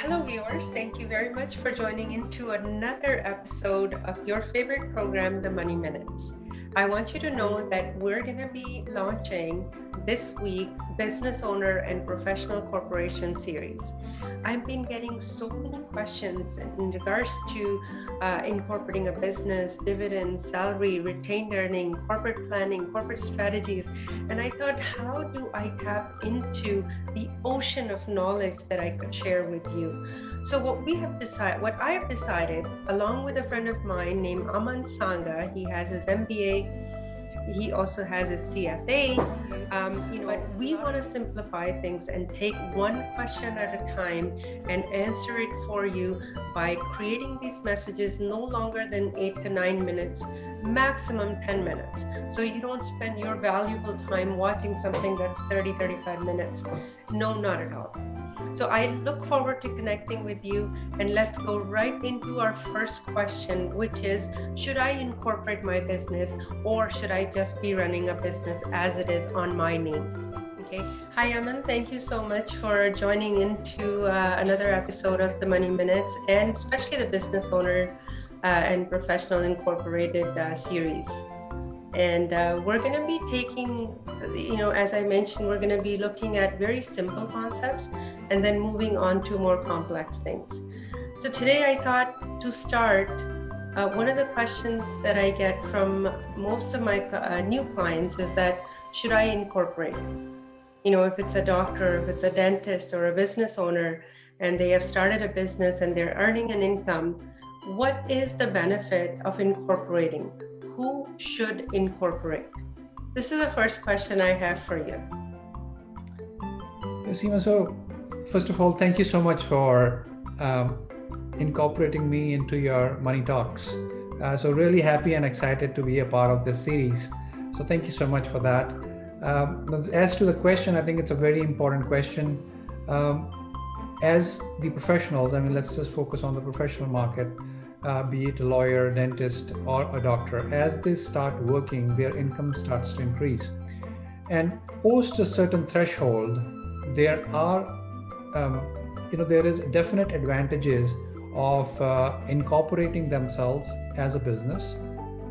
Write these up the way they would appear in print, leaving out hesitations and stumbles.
Hello, viewers. Thank you very much for joining into another episode of your favorite program, the Money Minutes. I want you to know that we're going to be launching this week Business Owner and Professional Corporation series. I've been getting so many questions in regards to incorporating a business, dividends, salary, retained earning, corporate planning, corporate strategies. And I thought, how do I tap into the ocean of knowledge that I could share with you? So what I have decided, along with a friend of mine named Aman Sangha, he has his MBA, he also has his CFA. But we want to simplify things and take one question at a time and answer it for you by creating these messages no longer than 8 to 9 minutes, maximum 10 minutes. So you don't spend your valuable time watching something that's 30, 35 minutes. No, not at all. So I look forward to connecting with you, and let's go right into our first question, which is, should I incorporate my business or should I just be running a business as it is on my name? Okay. Hi, Aman. Thank you so much for joining into another episode of the Money Minutes, and especially the Business Owner and Professional Incorporated series. And we're going to be taking, as I mentioned, we're going to be looking at very simple concepts and then moving on to more complex things. So today I thought to start, one of the questions that I get from most of my new clients is that, should I incorporate? If it's a doctor, if it's a dentist or a business owner, and they have started a business and they're earning an income, what is the benefit of incorporating? Who should incorporate? This is the first question I have for you. Seema, so first of all, thank you so much for incorporating me into your money talks. So really happy and excited to be a part of this series. So thank you so much for that. As to the question, I think it's a very important question. As the professionals, let's just focus on the professional market. Be it a lawyer, dentist, or a doctor, as they start working, their income starts to increase. And post a certain threshold, there is definite advantages of incorporating themselves as a business,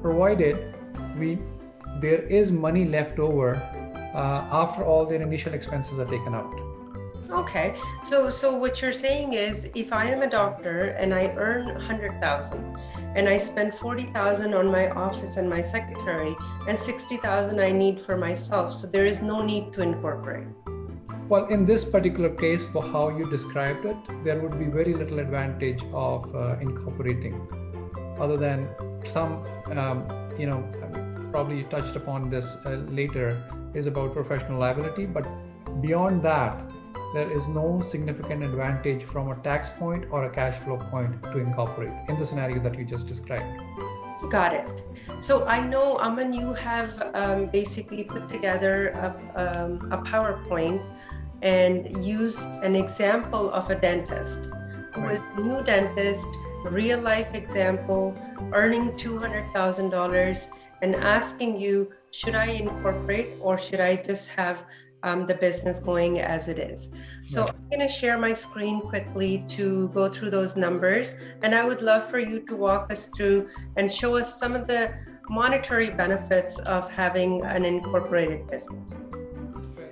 provided there is money left over after all their initial expenses are taken out. Okay, so what you're saying is, if I am a doctor and I earn 100,000 and I spend 40,000 on my office and my secretary, and 60,000 I need for myself, so there is no need to incorporate. Well, in this particular case, for how you described it, there would be very little advantage of incorporating, other than some, probably you touched upon this later, is about professional liability, but beyond that, there is no significant advantage from a tax point or a cash flow point to incorporate in the scenario that you just described. Got it. So I know, Aman, you have basically put together a PowerPoint and used an example of a dentist who is a new dentist, real life example, earning $200,000 and asking you, should I incorporate or should I just have the business going as it is? So right. I'm going to share my screen quickly to go through those numbers, and I would love for you to walk us through and show us some of the monetary benefits of having an incorporated business.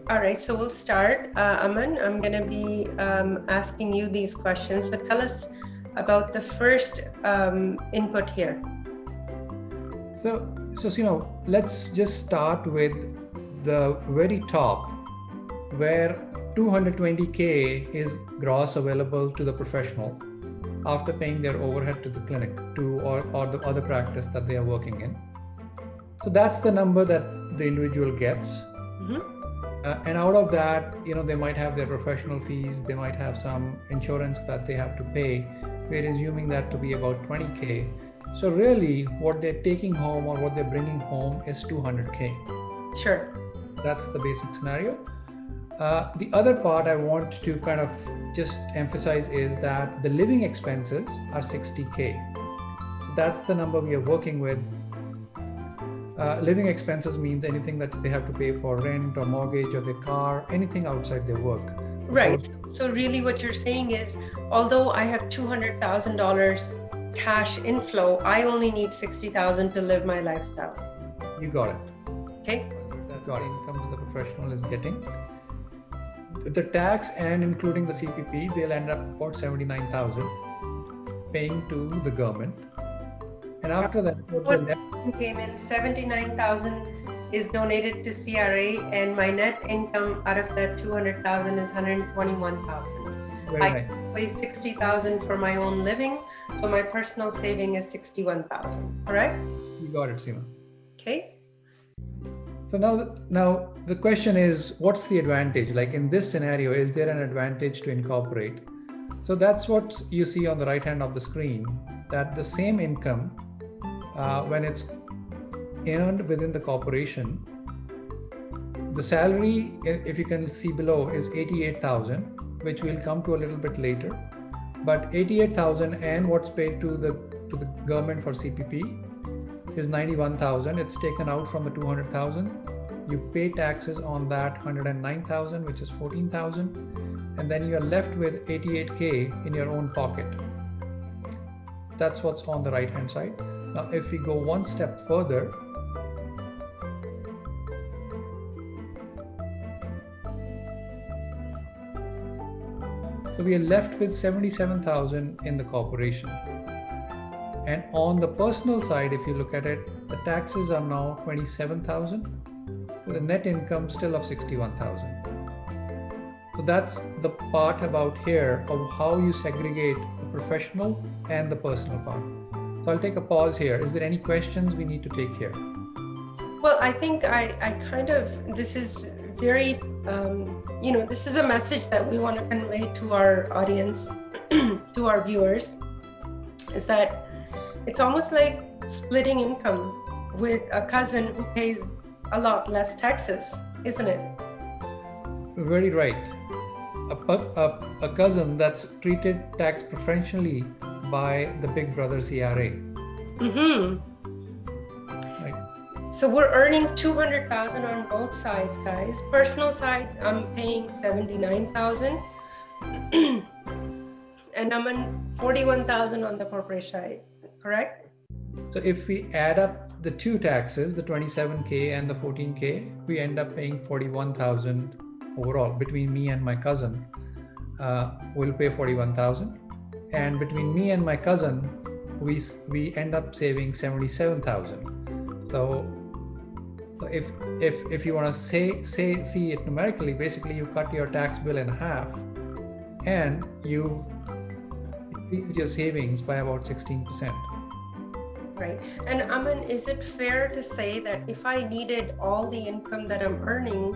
All right, so we'll start. Aman, I'm going to be asking you these questions. So tell us about the first input here. So let's just start with the very top, where 220K is gross available to the professional after paying their overhead to the clinic or the other practice that they are working in. So that's the number that the individual gets. Mm-hmm. And out of that, they might have their professional fees, they might have some insurance that they have to pay. We're assuming that to be about 20K. So really what they're taking home or what they're bringing home is 200K. Sure. That's the basic scenario. The other part I want to kind of just emphasize is that the living expenses are 60K. That's the number we are working with. Living expenses means anything that they have to pay for rent or mortgage or their car, anything outside their work. Right. So really what you're saying is, although I have $200,000 cash inflow, I only need 60,000 to live my lifestyle. You got it. Okay. That's the income that the professional is getting. The tax and including the CPP, they'll end up about 79,000 paying to the government. And after that, what came in, 79,000 is donated to CRA, and my net income out of that 200,000 is 121,000. I pay 60,000 for my own living, so my personal saving is 61,000. Correct? You got it, Seema. Okay. So now the question is, what's the advantage? Like in this scenario, is there an advantage to incorporate? So that's what you see on the right hand of the screen, that the same income, when it's earned within the corporation, the salary, if you can see below, is 88,000, which we'll come to a little bit later. But 88,000 and what's paid to the government for CPP is 91,000. It's taken out from the 200,000. You pay taxes on that 109,000, which is 14,000, and then you're left with 88K in your own pocket. That's what's on the right hand side. Now, if we go one step further, so we are left with 77,000 in the corporation. And on the personal side, if you look at it, the taxes are now 27,000 with a net income still of 61,000. So that's the part about here of how you segregate the professional and the personal part. So I'll take a pause here. Is there any questions we need to take here? Well, I think this is very, this is a message that we want to convey to our audience, to our viewers, is that it's almost like splitting income with a cousin who pays a lot less taxes, isn't it? Very right. A cousin that's treated tax preferentially by the big brother CRA. Mm-hmm. Right. So we're earning 200,000 on both sides, guys. Personal side, I'm paying 79,000, and I'm on 41,000 on the corporate side. Correct? So if we add up the two taxes, the 27K and the 14K, we end up paying 41,000 overall. Between me and my cousin, we'll pay 41,000, and between me and my cousin, we end up saving 77,000. So if you want to see it numerically, basically you cut your tax bill in half, and you increase your savings by about 16%. Right. And Aman, is it fair to say that if I needed all the income that I'm earning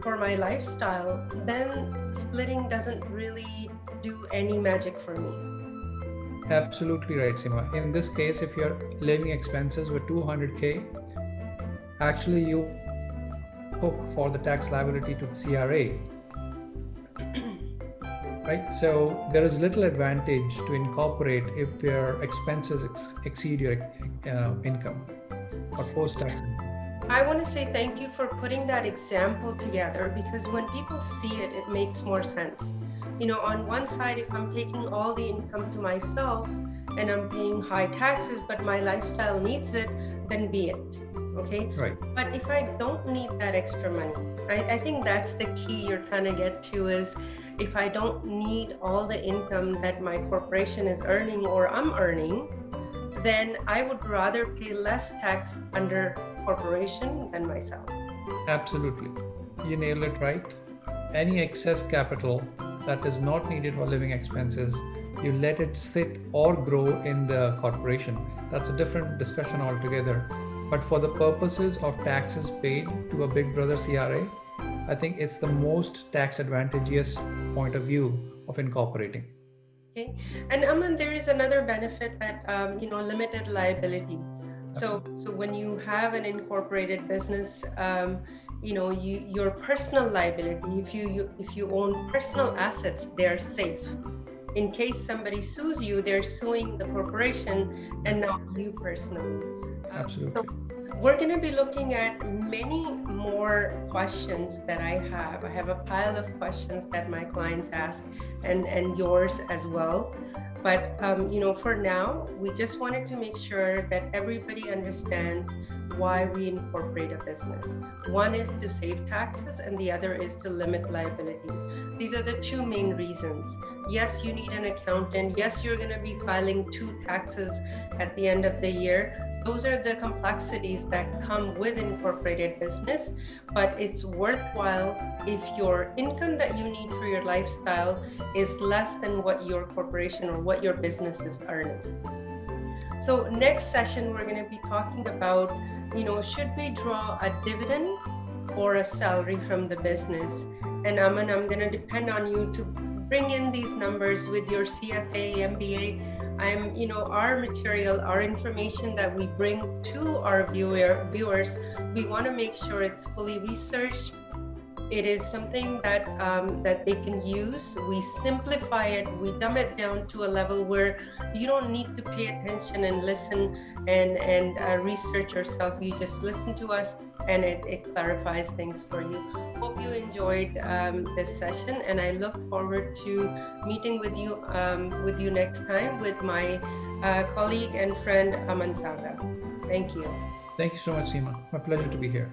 for my lifestyle, then splitting doesn't really do any magic for me? Absolutely right, Seema. In this case, if your living expenses were 200K, actually you hook for the tax liability to the CRA. Right, so there is little advantage to incorporate if your expenses exceed your income or post-tax income. I want to say thank you for putting that example together, because when people see it, it makes more sense. On one side, if I'm taking all the income to myself and I'm paying high taxes, but my lifestyle needs it, then be it. Okay. Right. But if I don't need that extra money, I think that's the key you're trying to get to, is if I don't need all the income that my corporation is earning or I'm earning, then I would rather pay less tax under corporation than myself. Absolutely. You nailed it right. Any excess capital that is not needed for living expenses, you let it sit or grow in the corporation. That's a different discussion altogether. But for the purposes of taxes paid to a big brother CRA, I think it's the most tax advantageous point of view of incorporating. Okay. And Aman, there is another benefit that, limited liability. So when you have an incorporated business, your personal liability, if you own personal assets, they're safe. In case somebody sues you, they're suing the corporation and not you personally. Absolutely. So we're going to be looking at many more questions that I have. I have a pile of questions that my clients ask, and yours as well. But for now, we just wanted to make sure that everybody understands why we incorporate a business. One is to save taxes, and the other is to limit liability. These are the two main reasons. Yes, you need an accountant. Yes, you're going to be filing 2 taxes at the end of the year. Those are the complexities that come with incorporated business, but it's worthwhile if your income that you need for your lifestyle is less than what your corporation or what your business is earning. So next session, we're going to be talking about, should we draw a dividend or a salary from the business? And I'm going to depend on you to bring in these numbers with your CFA, MBA. Our material, our information that we bring to our viewers, we want to make sure it's fully researched. It is something that they can use. We simplify it, we dumb it down to a level where you don't need to pay attention and listen and research yourself. You just listen to us, and it clarifies things for you. Hope you enjoyed this session, and I look forward to meeting with you next time with my colleague and friend Aman Saga. Thank you. Thank you so much, Seema. My pleasure to be here.